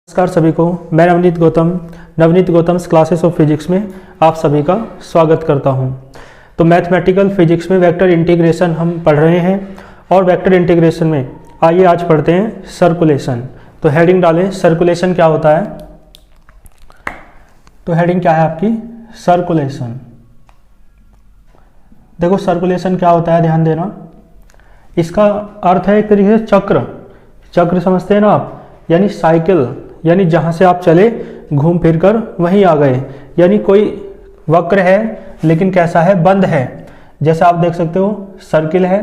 नमस्कार सभी को। मैं Navneet Gautam classes of physics में आप सभी का स्वागत करता हूं। तो मैथमेटिकल फिजिक्स में वेक्टर इंटीग्रेशन हम पढ़ रहे हैं और वेक्टर इंटीग्रेशन में आइए आज पढ़ते हैं सर्कुलेशन। तो हेडिंग डालें, सर्कुलेशन क्या होता है। तो हेडिंग क्या है आपकी, सर्कुलेशन। देखो सर्कुलेशन क्या होता है, ध्यान देना। इसका अर्थ है एक तरीके से चक्र समझते हैं ना आप, यानी साइकिल, यानी जहां से आप चले घूम फिर कर वहीं आ गए। यानी कोई वक्र है लेकिन कैसा है, बंद है। जैसे आप देख सकते हो सर्किल है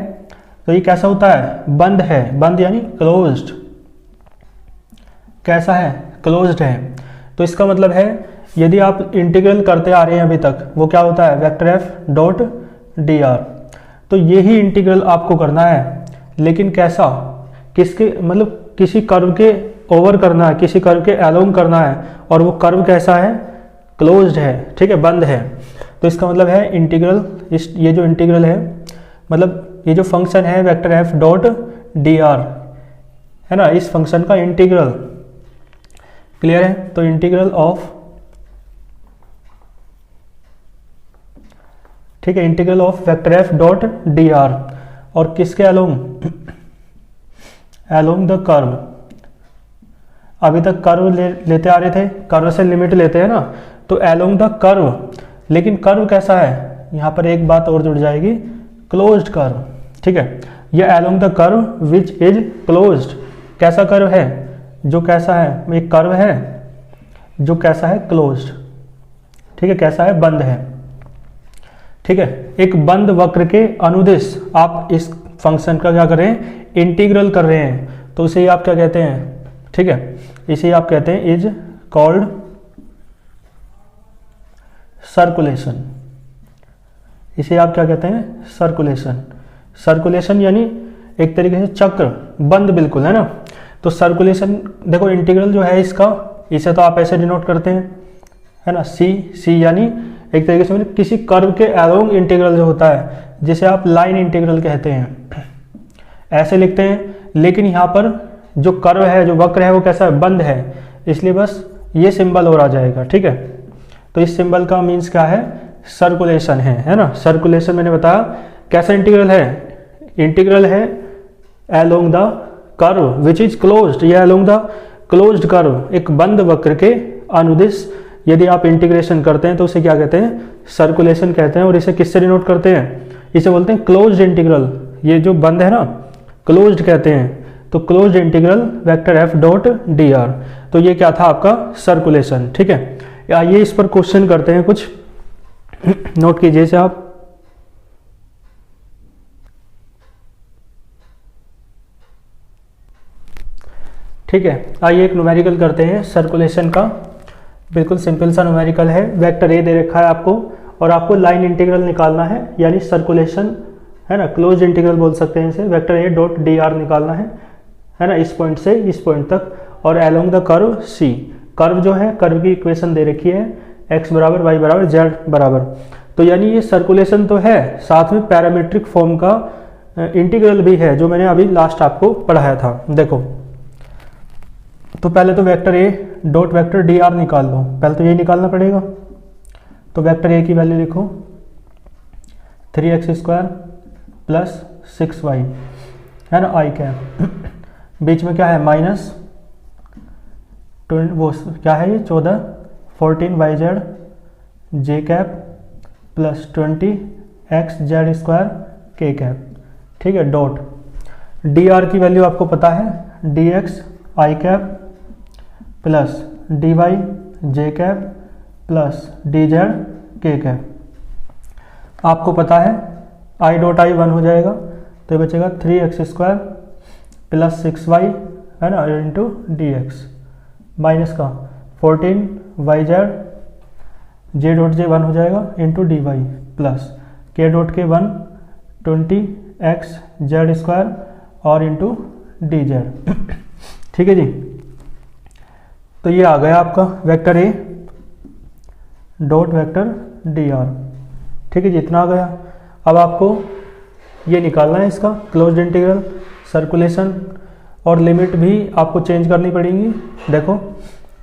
तो ये कैसा होता है, बंद है। बंद यानी क्लोज्ड। कैसा है, क्लोज्ड है। तो इसका मतलब है यदि आप इंटीग्रल करते आ रहे हैं अभी तक, वो क्या होता है, vector F dot D R. तो यही इंटीग्रल आपको करना है, लेकिन कैसा, किसके मतलब किसी कर्व के ओवर करना है, किसी कर्व के अलोंग करना है, और वो कर्व कैसा है, क्लोज्ड है, ठीक है, बंद है। तो इसका मतलब है इंटीग्रल, ये जो इंटीग्रल है, मतलब ये जो फंक्शन है vector F dot D R है ना, इस फंक्शन का इंटीग्रल। क्लियर है। तो इंटीग्रल ऑफ, ठीक है, integral of vector F dot D R और किसके अलोंग, अलोंग द कर्व। अभी तक कर्व लेते आ रहे थे, कर्व से लिमिट लेते हैं ना, तो अलोंग द कर्व। लेकिन कर्व कैसा है, यहां पर एक बात और जुड़ जाएगी, क्लोज्ड कर्व। ठीक है, ये along the curve which is closed. कैसा कर्व है, जो कैसा है, एक कर्व है जो कैसा है, क्लोज्ड। ठीक है, कैसा है, बंद है। ठीक है, एक बंद वक्र के अनुदिश आप इस फंक्शन का क्या कर रहे हैं, इंटीग्रल कर रहे हैं, तो उसे आप क्या कहते हैं, ठीक है, इसे आप कहते हैं इज कॉल्ड सर्कुलेशन। इसे आप क्या कहते हैं, सर्कुलेशन। सर्कुलेशन यानी एक तरीके से चक्र, बंद बिल्कुल, है ना। तो सर्कुलेशन, देखो इंटीग्रल जो है इसका, इसे तो आप ऐसे डिनोट करते हैं, है ना, सी यानी एक तरीके से मतलब किसी कर्व के अलोंग इंटीग्रल जो होता है, जिसे आप लाइन इंटीग्रल कहते हैं, ऐसे लिखते हैं। लेकिन यहाँ पर जो कर्व है, जो वक्र है, वो कैसा है, बंद है, इसलिए बस ये सिंबल और आ जाएगा। ठीक है, तो इस सिंबल का मीन्स क्या है, सर्कुलेशन है ना। सर्कुलेशन मैंने बताया कैसा इंटीग्रल है, इंटीग्रल है along the curve which is closed. ये अलोंग द क्लोज्ड कर्व, एक बंद वक्र के अनुदिश यदि आप इंटीग्रेशन करते हैं तो उसे क्या कहते हैं, सर्कुलेशन कहते हैं। और इसे किससे डिनोट करते हैं, इसे बोलते हैं क्लोज्ड इंटीग्रल। ये जो बंद है ना, क्लोज्ड कहते हैं। तो closed integral vector F dot D R. तो ये क्या था आपका, सर्कुलेशन। ठीक है, आइए इस पर क्वेश्चन करते हैं कुछ, नोट कीजिए इसे आप। ठीक है, आइए एक न्यूमेरिकल करते हैं सर्कुलेशन का। बिल्कुल सिंपल सा न्यूमेरिकल है। वेक्टर ए दे रखा है आपको और आपको लाइन इंटीग्रल निकालना है, यानी सर्कुलेशन, है ना, क्लोज इंटीग्रल बोल सकते हैं इसे। Vector A dot D R निकालना है ना, इस पॉइंट से इस पॉइंट तक, और along the curve C. Curve जो है, कर्व की इक्वेशन दे रखी है, x बराबर y बराबर z बराबर। तो यानी ये सर्कुलेशन तो है, साथ में पैरामीट्रिक फॉर्म का इंटीग्रल भी है, जो मैंने अभी लास्ट आपको पढ़ाया था। देखो, तो पहले तो vector A dot vector D are निकाल लो, पहले तो ये निकालना पड़ेगा। तो वेक्टर ए की वैल्यू लिखो 3x² प्लस 6y, है ना, आई कैप। बीच में क्या है, माइनस वो क्या है, ये 14 14yz जे कैप प्लस 20xz² के कैप। ठीक है, डॉट डी आर की वैल्यू आपको पता है, dx आई कैप प्लस dy जे कैप प्लस dz के कैप। आपको पता है i डॉट आई 1 हो जाएगा, तो ये बचेगा 3x² प्लस 6y, है ना, इंटू dx माइनस का 14yz जे डॉट जे 1 हो जाएगा इंटू dy प्लस के डॉट के 1 20xz² और इंटू dz। ठीक है जी, तो ये आ गया आपका vector A dot vector D are. ठीक है जी, इतना आ गया। अब आपको ये निकालना है इसका क्लोज्ड इंटीग्रल सर्कुलेशन, और लिमिट भी आपको चेंज करनी पड़ेगी। देखो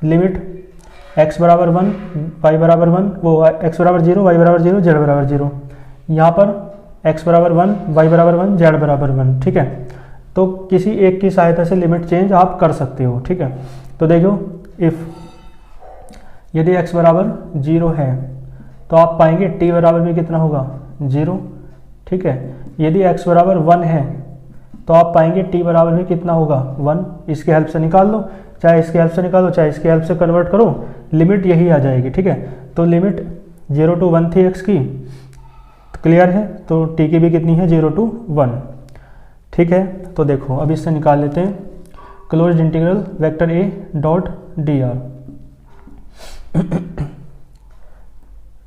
लिमिट x बराबर 1 y बराबर 1 वो x बराबर 0 y बराबर 0 z बराबर 0, यहाँ पर x बराबर 1 y बराबर 1 z बराबर 1। ठीक है, तो किसी एक की सहायता से लिमिट चेंज आप कर सकते हो। ठीक है, तो देखो इफ़ यदि x बराबर 0 है तो आप पाएंगे t बराबर भी कितना होगा 0। ठीक है, यदि x बराबर 1 है तो आप पाएंगे t बराबर भी कितना होगा 1। इसकी हेल्प से निकाल लो, चाहे इसकी हेल्प से निकालो चाहे इसकी हेल्प से कन्वर्ट करो, लिमिट यही आ जाएगी। ठीक है, तो लिमिट 0 to 1 थी x की, तो क्लियर है, तो t की भी कितनी है 0 to 1। ठीक है, तो देखो अब इससे निकाल लेते हैं closed integral vector a dot dr।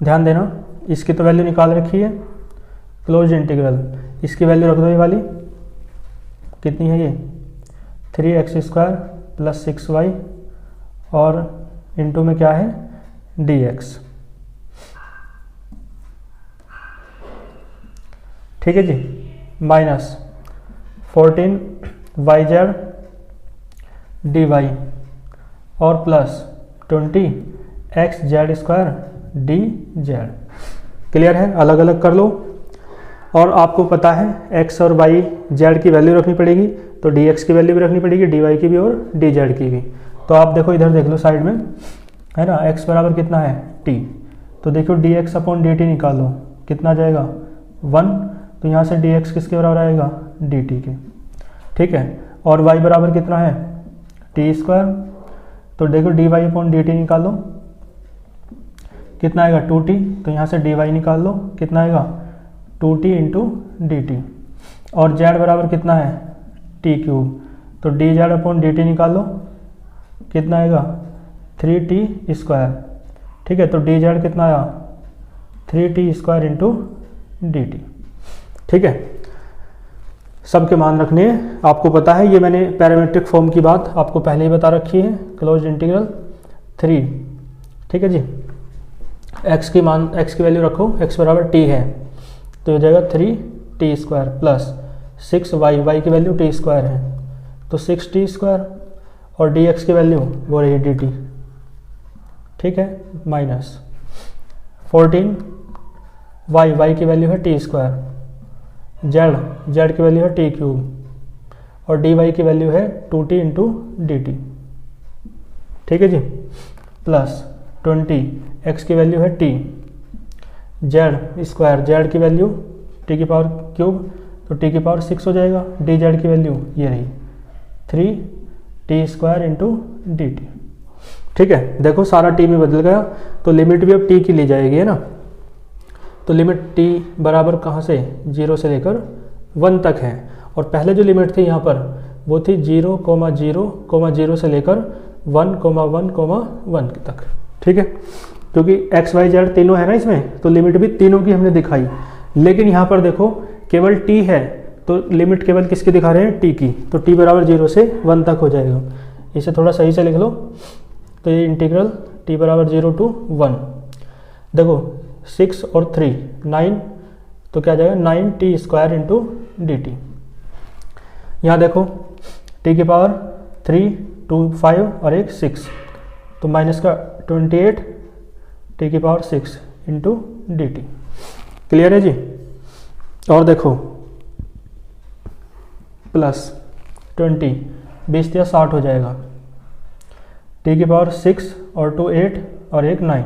ध्यान देना, इसकी तो वैल्यू निकाल रखी है, क्लोज्ड इंटीग्रल इसकी वैल्यू रख दो, ये वाली कितनी है ये 3x² + 6y और इनटू में क्या है dx। ठीक है जी, माइनस 14yz dy और प्लस 20xz² dz। क्लियर है, अलग अलग कर लो। और आपको पता है x और y z की वैल्यू रखनी पड़ेगी, तो dx की वैल्यू भी रखनी पड़ेगी, dy की भी और dz की भी। तो आप देखो इधर देख लो साइड में, है ना, x बराबर कितना है t, तो देखो dx/dt निकालो, कितना आ जाएगा 1, तो यहाँ से dx किसके बराबर आएगा dt के। ठीक है, और y बराबर कितना है t², तो देखो dy/dt निकालो, कितना आएगा 2t, तो यहाँ से dy निकाल लो, कितना आएगा 2t × dt। और z बराबर कितना है t³, तो dz/dt निकाल लो, कितना आएगा 3t²। ठीक है, तो dz कितना आया 3t² × dt। ठीक है, सबके मान रखने हैं, आपको पता है, ये मैंने पैरामीट्रिक फॉर्म की बात आपको पहले ही बता रखी है, क्लोज्ड इंटीग्रल 3। ठीक है जी, x की वैल्यू रखो, x बराबर t है, तो हो जाएगा 3t² प्लस 6y की वैल्यू t² है, तो 6t² और dx की वैल्यू वो रही dt। ठीक है, माइनस 14y की वैल्यू है t², z की वैल्यू है t³ और dy की वैल्यू है 2t × dt। ठीक है जी, प्लस 20x की वैल्यू है t, z² की वैल्यू t³ तो t⁻6 हो जाएगा, dz की वैल्यू ये रही 3t² × dt। ठीक है, देखो सारा t में बदल गया, तो लिमिट भी अब t की ली जाएगी, है ना। तो लिमिट t बराबर कहाँ से 0 से लेकर 1 तक है, और पहले जो लिमिट थी यहाँ पर वो थी 0,0,0 से लेकर 1,1,1 तक। ठीक है, क्योंकि x y z तीनों है ना इसमें, तो लिमिट भी तीनों की हमने दिखाई। लेकिन यहाँ पर देखो केवल t है, तो लिमिट केवल किसकी दिखा रहे हैं t की, तो t बराबर 0 से 1 तक हो जाएगा। इसे थोड़ा सही से लिख लो, तो ये इंटीग्रल t बराबर 0 to 1। देखो 6 और 3 9, तो क्या जाएगा 9t² × dt। यहाँ देखो t⁻3 2 5 और एक 6, तो माइनस का 28 t⁻6 × dt। क्लियर है जी। और देखो प्लस 20 20 या 60 हो जाएगा, t⁻6 और 2 8 और एक 9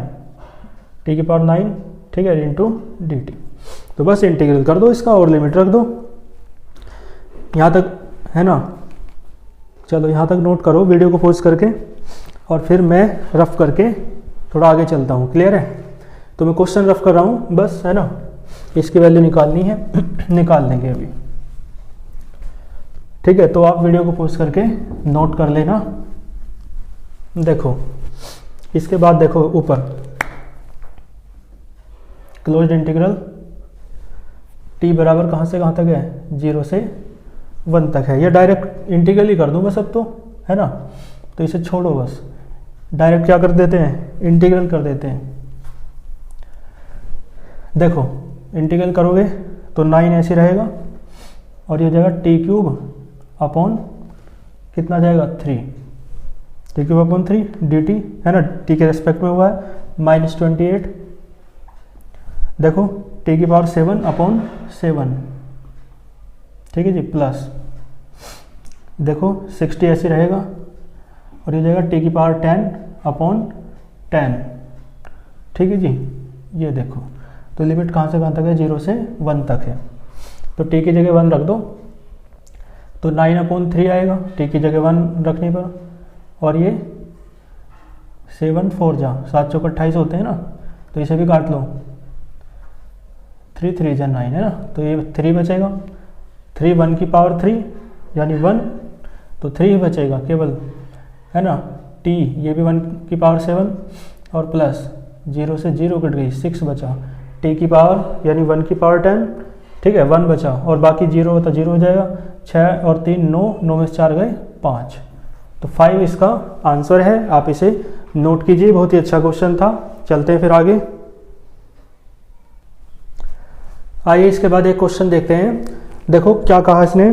t⁻9, ठीक है, × dt। तो बस इंटीग्रल कर दो इसका और लिमिट रख दो। यहाँ तक है ना, चलो यहाँ तक नोट करो वीडियो को पॉज करके, और फिर मैं रफ करके थोड़ा आगे चलता हूँ। क्लियर है, तो मैं क्वेश्चन रफ कर रहा हूँ बस, है ना, इसकी वैल्यू निकालनी है निकाल लेंगे अभी। ठीक है, तो आप वीडियो को पॉज करके नोट कर लेना। देखो इसके बाद देखो ऊपर क्लोज्ड इंटीग्रल t बराबर कहाँ से कहाँ तक है 0 से 1 तक है। ये डायरेक्ट इंटीग्रल ही कर दूँ बस अब तो, है ना, तो इसे छोड़ो, बस डायरेक्ट क्या कर देते हैं इंटीग्रल कर देते हैं। देखो इंटीग्रल करोगे तो 9 ऐसे रहेगा और ये हो जाएगा t³ कितना जाएगा 3, T cube upon 3 D T है ना, टी के रेस्पेक्ट में हुआ है -28। देखो टी की पावर 7 अपॉन 7, ठीक है जी, प्लस देखो 60 ऐसे रहेगा और ये जाएगा टी की पावर 10 अपॉन 10, ठीक है जी। ये देखो तो लिमिट कहाँ से कहाँ तक है, 0 से 1 तक है, तो टी की जगह 1 रख दो तो 9/3 आएगा टी की जगह 1 रखने पर, और ये 7 4 जा 7 चौक 28 होते हैं ना, तो इसे भी काट लो, 3 3 जा 9 है ना, तो ये 3 बचेगा, 3 1 की पावर 3 यानी 1, तो 3 ही बचेगा केवल, है ना। टी ये भी 1 की पावर 7 और प्लस 0 से 0 कट गई, 6 बचा, टी की पावर यानी 1 की पावर 10, ठीक है, 1 बचा और बाकी 0 होता 0 हो जाएगा, 6 और 3 9, 9 में से 4 गए 5, तो 5 इसका आंसर है। आप इसे नोट कीजिए, बहुत ही अच्छा क्वेश्चन था। चलते हैं फिर आगे। आइए इसके बाद एक क्वेश्चन देखते हैं। देखो क्या कहा इसने,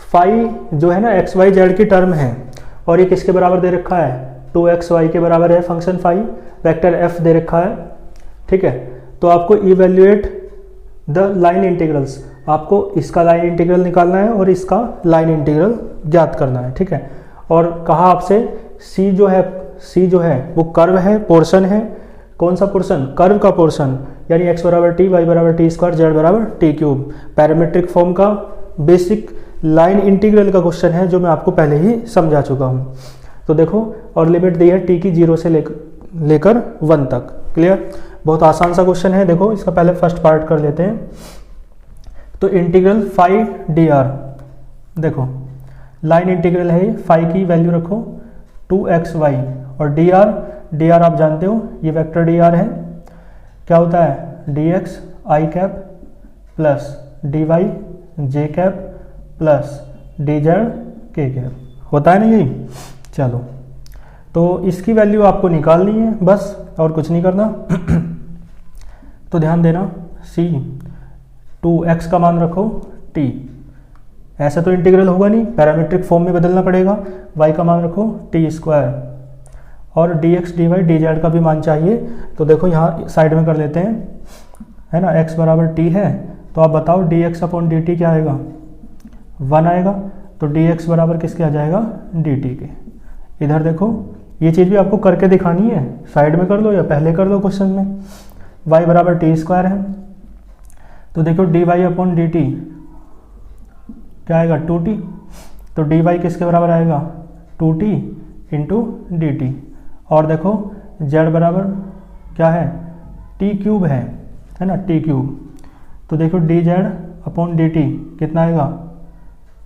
फाई जो है ना एक्स वाई जेड की टर्म है और ये किसके बराबर दे रखा है, 2xy के बराबर है फंक्शन फाई, वेक्टर f दे रखा है, ठीक है। तो आपको इवेल्युएट द लाइन इंटीग्रल्स, आपको इसका लाइन इंटीग्रल निकालना है और इसका लाइन इंटीग्रल ज्ञात करना है, ठीक है। और कहा आपसे c जो है वो कर्व है, पोर्शन है, कौन सा पोर्शन, कर्व का पोर्शन, यानी x बराबर t, y बराबर t स्क्वायर, z बराबर t क्यूब, पैरामीट्रिक फॉर्म का बेसिक लाइन इंटीग्रल का क्वेश्चन है जो मैं आपको पहले ही समझा चुका हूँ। तो देखो और लिमिट दी है t की 0 से लेकर 1 तक, क्लियर, बहुत आसान सा क्वेश्चन है। देखो इसका पहले फर्स्ट पार्ट कर लेते हैं। तो इंटीग्रल फाई डी आर, देखो लाइन इंटीग्रल है, फाई की वैल्यू रखो 2xy और डी आर आप जानते हो ये वेक्टर डी आर है, क्या होता है dx i cap plus dy j cap plus dz k cap, होता है ना यही। चलो तो इसकी वैल्यू आपको निकालनी है बस, और कुछ नहीं करना। तो ध्यान देना, c 2x का मान रखो t, ऐसा तो इंटीग्रल होगा नहीं, पैरामीट्रिक फॉर्म में बदलना पड़ेगा, y का मान रखो t स्क्वायर और dx dy dz का भी मान चाहिए। तो देखो यहाँ साइड में कर लेते हैं, है ना, x बराबर t है, तो आप बताओ dx अपॉन dt क्या आएगा, 1 आएगा, तो dx बराबर किसके आ जाएगा, dt के। इधर देखो ये चीज़ भी आपको करके दिखानी है, साइड में कर लो या पहले कर लो क्वेश्चन में। y बराबर t स्क्वायर है, तो देखो dy अपॉन dt क्या आएगा 2t, तो dy किसके बराबर आएगा 2t इंटू डी टी, और देखो z बराबर क्या है t क्यूब है ना, t क्यूब, तो देखो dz अपॉन dt कितना आएगा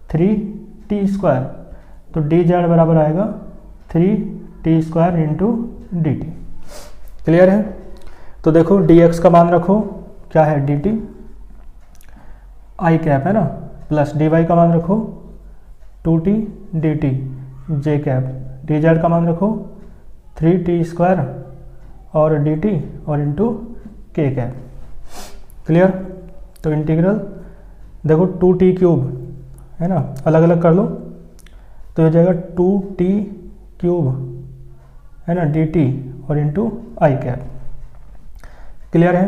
3t स्क्वायर, तो dz बराबर आएगा 3t square into D T, clear है। तो देखो dx का मान रखो क्या है dt i कैप है ना, प्लस dy का मान रखो 2t dt j cap, dz का मान रखो 3t स्क्वायर और dt और इंटू k कैप, क्लियर। तो इंटीग्रल देखो 2t क्यूब है ना, अलग अलग कर लो, तो ये जाएगा 2t क्यूब है ना dt और इंटू i कैप, क्लियर है।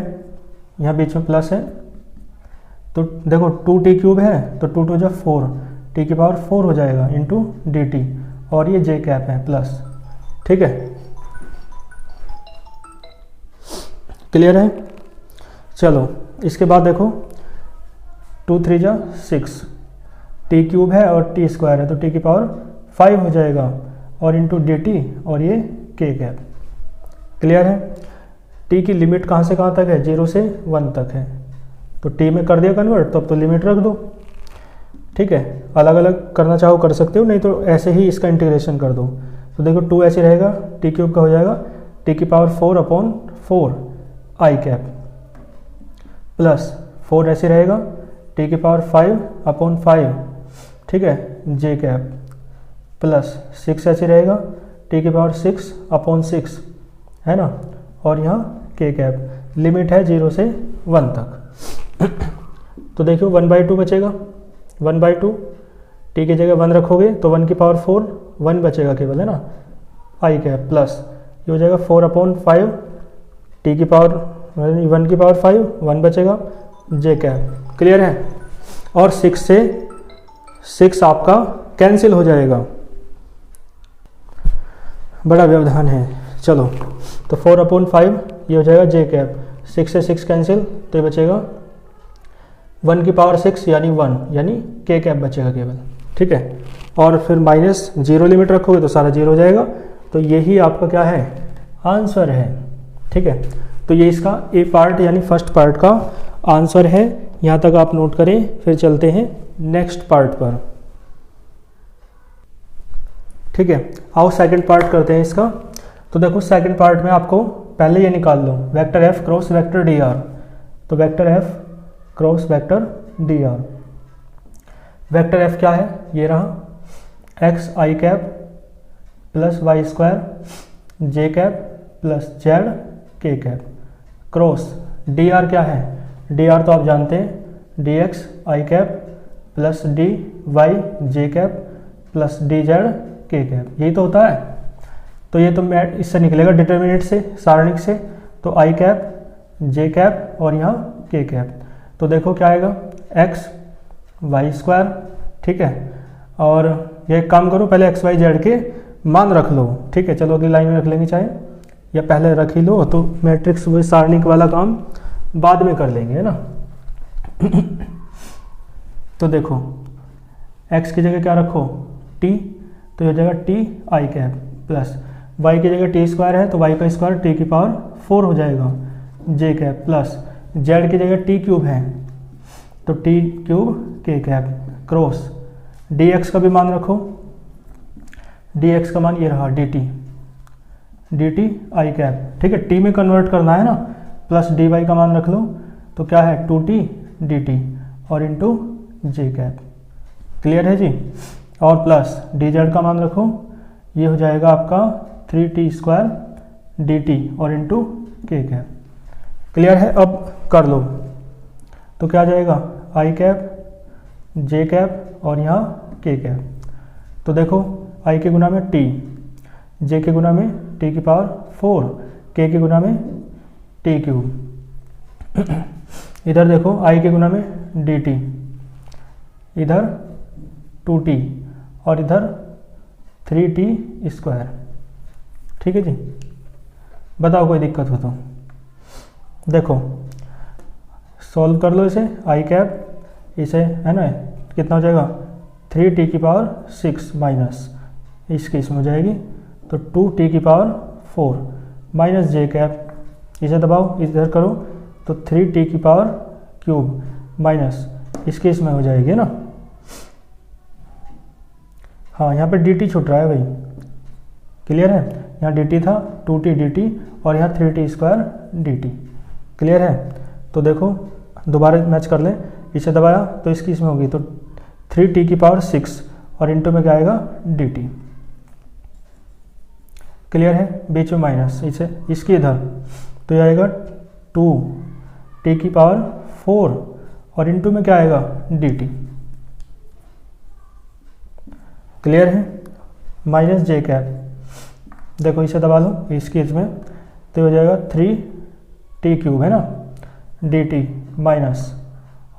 यहाँ बीच में प्लस है, तो देखो 2t क्यूब है तो 2 2 जा 4, t की पावर 4 हो जाएगा इंटू dt, और ये j कैप है प्लस, ठीक है, क्लियर है। चलो इसके बाद देखो 2 3 जा 6, t क्यूब है और t स्क्वायर है, तो t की पावर 5 हो जाएगा और इंटू dt और ये k कैप, क्लियर है। t की लिमिट कहाँ से कहाँ तक है, 0 से 1 तक है, तो t में कर दिया कन्वर्ट, तो अब तो लिमिट रख दो, ठीक है। अलग अलग करना चाहो कर सकते हो, नहीं तो ऐसे ही इसका इंटीग्रेशन कर दो। तो देखो 2 ऐसे रहेगा, t क्यूब का हो जाएगा t की power 4 upon 4 i cap, plus 4 ऐसे रहेगा t की पावर 5 अपॉन 5, ठीक है, j कैप, प्लस 6 ऐसे रहेगा t की पावर 6 अपॉन 6 है ना, और यहाँ k कैप, लिमिट है 0 से 1 तक। तो देखो 1/2 बचेगा, 1/2 टी की जगह 1 रखोगे तो 1 की पावर 4, 1 बचेगा केवल, है ना, आई कैप प्लस ये हो जाएगा 4/5 टी की पावर 1 की पावर 5, 1 बचेगा जे कैप। क्लियर है। और 6 से 6 आपका कैंसिल हो जाएगा, बड़ा व्यवधान है। चलो तो 4/5 ये हो जाएगा जे कैप, 6 से 6 कैंसिल तो ये बचेगा 1 की पावर 6 यानी 1 यानी के कैप बचेगा केवल। ठीक है। और फिर -0 लिमिट रखोगे तो सारा 0 हो जाएगा। तो यही आपका क्या है, आंसर है। ठीक है। तो ये इसका ए पार्ट यानी फर्स्ट पार्ट का आंसर है। यहाँ तक आप नोट करें, फिर चलते हैं नेक्स्ट पार्ट पर। ठीक है। आओ सेकंड पार्ट करते हैं इसका। तो देखो सेकंड पार्ट में आपको पहले ये निकाल लो, vector F cross vector D R. तो vector F cross vector D R, vector F क्या है, ये रहा X I cap plus Y square J cap plus Z K cap cross D R क्या है, डी आर तो आप जानते हैं D X I cap plus D Y J cap plus D Z K cap, यही तो होता है। तो ये तो मैं इससे निकलेगा डिटर्मिनेंट से, सारणिक से। तो आई कैप जे कैप और यहाँ के कैप। तो देखो क्या आएगा, एक्स वाई स्क्वायर। ठीक है। और ये काम करो, पहले एक्स वाई जेड के मान रख लो। ठीक है। चलो अगली लाइन में रख लेंगे चाहे, या पहले रख ही लो, तो मैट्रिक्स वो सारणिक वाला काम बाद में कर लेंगे, है ना। तो देखो x की जगह क्या रखो, t, तो ये जगह t आई कैप प्लस y की जगह t स्क्वायर है तो y का स्क्वायर t की पावर 4 हो जाएगा j कैप प्लस z की जगह t क्यूब है तो t cube k cap cross dx का भी मान रखो, dx का मान ये रहा dt आई कैप। ठीक है। t में कन्वर्ट करना है ना, प्लस dy का मान रख लो, तो क्या है 2t dt और इंटू जे कैप। क्लियर है जी। और प्लस dz का मान रखो, ये हो जाएगा आपका 3t स्क्वायर dt और इंटू के कैप। क्लियर है। अब कर लो तो क्या आ जाएगा आई कैप जे कैप और यहाँ के कैप। तो देखो आई के गुना में t, जे के गुना में t की पावर 4, के गुना में t क्यूब। इधर देखो आई के गुना में dt, इधर 2t और इधर 3t स्क्वायर। ठीक है जी। बताओ कोई दिक्कत हो तो। देखो सॉल्व कर लो इसे, आई कैप इसे, है ना, कितना हो जाएगा 3t की पावर 6 माइनस इसकी इसमें हो जाएगी तो 2t की पावर 4 माइनस जे कैप, इसे दबाओ इधर करो तो 3t की पावर क्यूब माइनस इसके इसमें हो जाएगी ना। हाँ यहाँ पे dt छूट रहा है भाई। क्लियर है। यहाँ dt था 2t dt और यहाँ 3t स्क्वायर dt। क्लियर है। तो देखो दोबारा मैच कर लें, इसे दबाया तो इसकी इसमें होगी तो 3t की पावर 6 और इंटू में क्या आएगा dt। क्लियर है। बीच में माइनस इसे इसकी इधर तो ये आएगा 2t की पावर 4 और इंटू में क्या आएगा dt। क्लियर है। माइनस जे कैप, देखो इसे दबा लो इसकी इसमें तो हो जाएगा 3t क्यूब, है ना, dt माइनस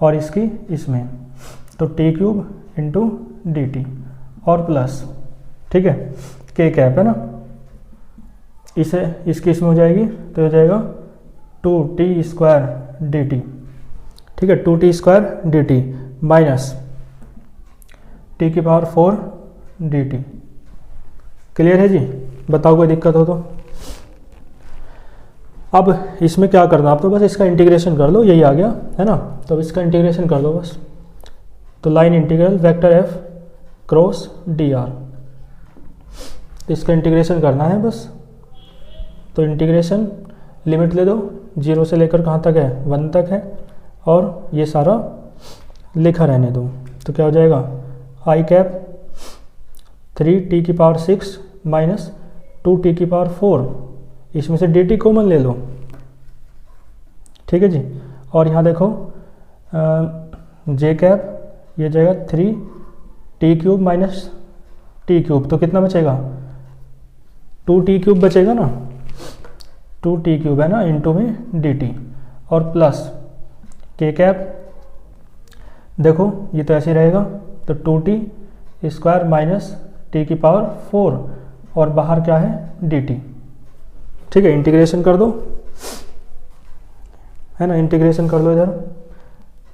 और इसकी इसमें तो t क्यूब इंटू dt और प्लस, ठीक है, के कैप, है ना, इसे इसकी इसमें हो जाएगी तो हो जाएगा 2t स्क्वायर dt। ठीक है। 2t square dt minus t की पावर 4 dt। क्लियर है जी। बताओ कोई दिक्कत हो तो। अब इसमें क्या करना, आप तो बस इसका इंटीग्रेशन कर लो, यही आ गया, है ना, तो इसका इंटीग्रेशन कर लो बस। तो line integral vector F cross D are, इसका इंटीग्रेशन करना है बस। तो इंटीग्रेशन लिमिट ले दो, 0 से लेकर कहाँ तक है, 1 तक है, और ये सारा लिखा रहने दो। तो क्या हो जाएगा आई कैप 3t की पावर 6 माइनस 2t की पावर 4, इसमें से dt कॉमन ले लो। ठीक है जी। और यहाँ देखो जे कैप, ये जाएगा 3t T cube minus T cube, तो कितना बचेगा 2t³ बचेगा ना, 2t³ है ना, इंटू में dt और प्लस k कैप, देखो ये तो ऐसे ही रहेगा, तो 2t² माइनस t की पावर 4 और बाहर क्या है dt। ठीक है, इंटीग्रेशन कर दो, है ना, इंटीग्रेशन कर लो इधर,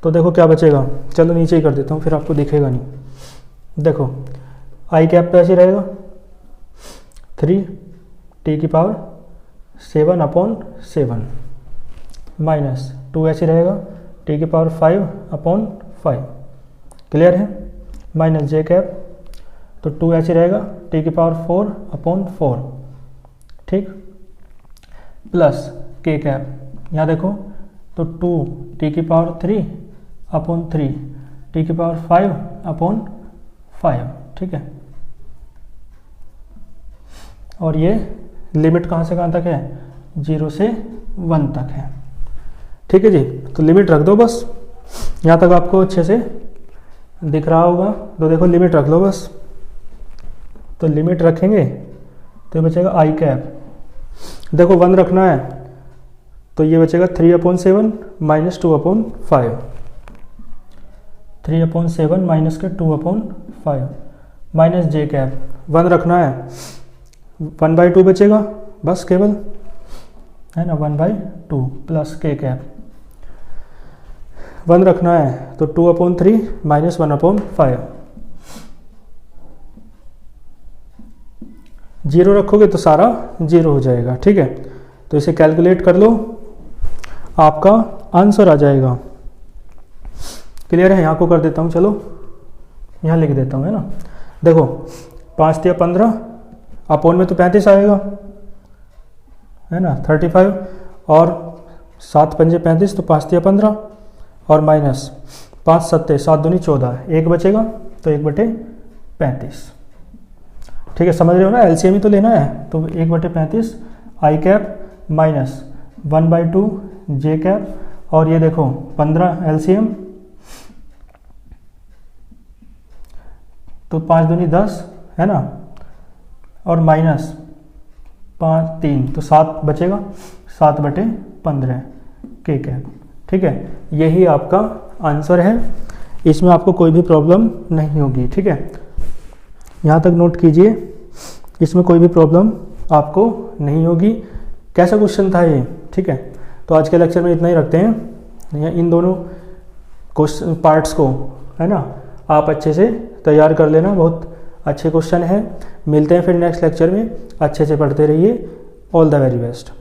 तो देखो क्या बचेगा। चलो नीचे ही कर देता हूँ, फिर आपको दिखेगा नहीं। देखो आई कैप तो ऐसे रहेगा 3t की पावर 7/7 माइनस 2 ऐसे रहेगा t की पावर 5/5, क्लियर है, माइनस जे कैप, तो 2 ऐसे रहेगा t की पावर 4/4, ठीक, प्लस k कैप, यहाँ देखो तो 2t की पावर 3/3, t की पावर 5/5, ठीक है, और ये लिमिट कहाँ से कहाँ तक है, 0 से 1 तक है। ठीक है जी, तो लिमिट रख दो बस, यहाँ तक आपको अच्छे से दिख रहा होगा, तो देखो लिमिट रख लो बस, तो लिमिट रखेंगे तो ये बचेगा आई कैप, देखो 1 रखना है तो ये बचेगा 3/7 माइनस 2/5, 3/7 माइनस के 2/5 माइनस जे कैप, 1 रखना है 1/2 बचेगा बस केवल, है ना, 1/2 प्लस के कैप, 1 रखना है तो 2/3 माइनस 1/5, 0 रखोगे तो सारा 0 हो जाएगा। ठीक है, तो इसे कैलकुलेट कर लो, आपका आंसर आ जाएगा। क्लियर है, यहाँ को कर देता हूँ, चलो यहाँ लिख देता हूँ, है ना, देखो 5 या 15 अपोन में तो 35 आएगा, है ना, 35 और 7 पंजे 35, तो 5 या 15 और माइनस 5 7 7 दूनी 14, 1 बचेगा तो 1/35। ठीक है, समझ रहे हो ना, एलसीएम ही तो लेना है, तो 1/35 आई कैप माइनस 1/2 जे कैप, और ये देखो 15 एलसीएम, तो 5 दूनी 10, है ना, और माइनस 5 3, तो 7 बचेगा, 7/15 के कैप। ठीक है, यही आपका आंसर है, इसमें आपको कोई भी प्रॉब्लम नहीं होगी। ठीक है, यहाँ तक नोट कीजिए, इसमें कोई भी प्रॉब्लम आपको नहीं होगी। कैसा क्वेश्चन था ये? ठीक है, तो आज के लेक्चर में इतना ही रखते हैं, इन दोनों क्वेश्चन पार्ट्स को, है ना, आप अच्छे से तैयार कर लेना, बहुत अच्छे क्वेश्चन है। मिलते हैं फिर नेक्स्ट लेक्चर में, अच्छे से पढ़ते रहिए। All the very best.